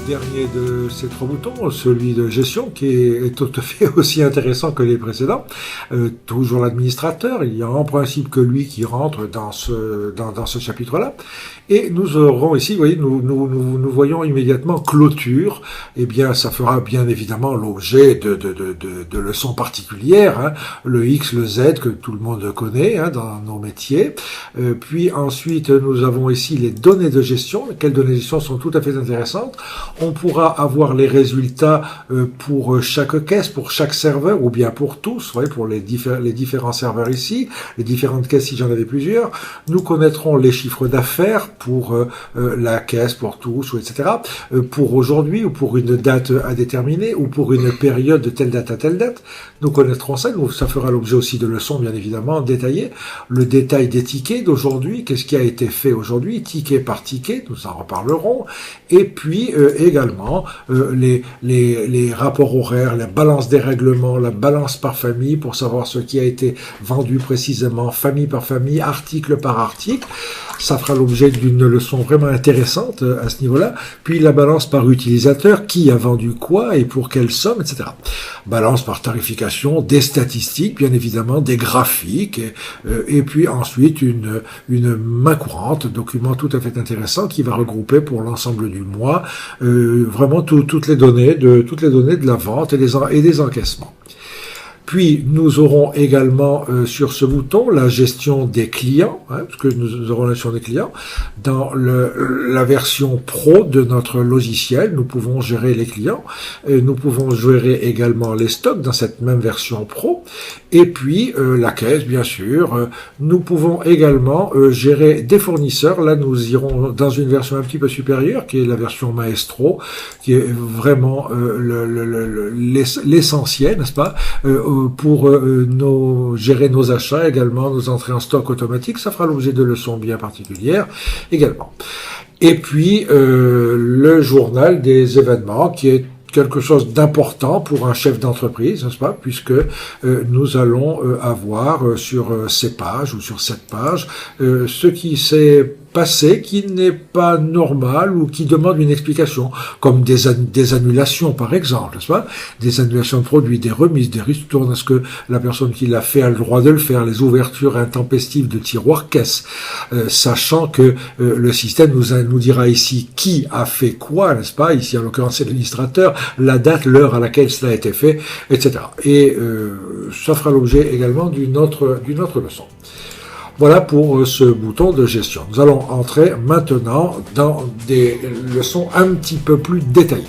dernier de ces trois boutons, celui de gestion, qui est tout à fait aussi intéressant que les précédents. Toujours l'administrateur, il y a en principe que lui qui rentre dans ce chapitre-là. Et nous aurons ici, vous voyez, nous voyons immédiatement clôture. Eh bien, ça fera bien évidemment l'objet de leçons particulières, hein, le X, le Z que tout le monde connaît dans nos métiers. Puis ensuite, nous avons ici les données de gestion. Lesquelles données de gestion sont tout à fait intéressantes. On pourra avoir les résultats pour chaque caisse, pour chaque serveur, ou bien pour tous, vous voyez, pour les différents serveurs ici, les différentes caisses si j'en avais plusieurs. Nous connaîtrons les chiffres d'affaires pour la caisse, pour tous, etc. Pour aujourd'hui, ou pour une date à déterminer, ou pour une période de telle date à telle date. Nous connaîtrons ça. Ça fera l'objet aussi de leçons, bien évidemment, détaillées. Le détail des tickets d'aujourd'hui, qu'est-ce qui a été fait aujourd'hui, ticket par ticket, nous en reparlerons. Et puis également les rapports horaires, la balance des règlements, la balance par famille pour savoir ce qui a été vendu précisément, famille par famille, article par article. Ça fera l'objet d'une leçon vraiment intéressante à ce niveau-là. Puis la balance par utilisateur, qui a vendu quoi et pour quelle somme, etc. Balance par tarification, des statistiques, bien évidemment, des graphiques, et puis ensuite une main courante, document tout à fait intéressant qui va regrouper pour l'ensemble du mois vraiment toutes les données de la vente et des encaissements. Puis, nous aurons également sur ce bouton la gestion des clients, parce que nous aurons la gestion des clients. Dans la version pro de notre logiciel, nous pouvons gérer les clients. Nous pouvons gérer également les stocks dans cette même version pro. Et puis, la caisse, bien sûr. Nous pouvons également gérer des fournisseurs. Là, nous irons dans une version un petit peu supérieure, qui est la version Maestro, qui est vraiment l'essentiel, n'est-ce pas, pour gérer nos achats également, nos entrées en stock automatiques. Ça fera l'objet de leçons bien particulières également. Et puis, le journal des événements, qui est quelque chose d'important pour un chef d'entreprise, n'est-ce pas, puisque nous allons avoir sur ces pages ou sur cette page ce qui s'est passé qui n'est pas normal ou qui demande une explication, comme des annulations par exemple, n'est-ce pas, des annulations de produits, des remises, des ristournes, est-ce que la personne qui l'a fait a le droit de le faire, les ouvertures intempestives de tiroirs caisse, sachant que le système nous dira ici qui a fait quoi, n'est-ce pas, ici en l'occurrence c'est l'administrateur, la date, l'heure à laquelle cela a été fait, etc. Et ça fera l'objet également d'une autre leçon. Voilà pour ce bouton de gestion. Nous allons entrer maintenant dans des leçons un petit peu plus détaillées.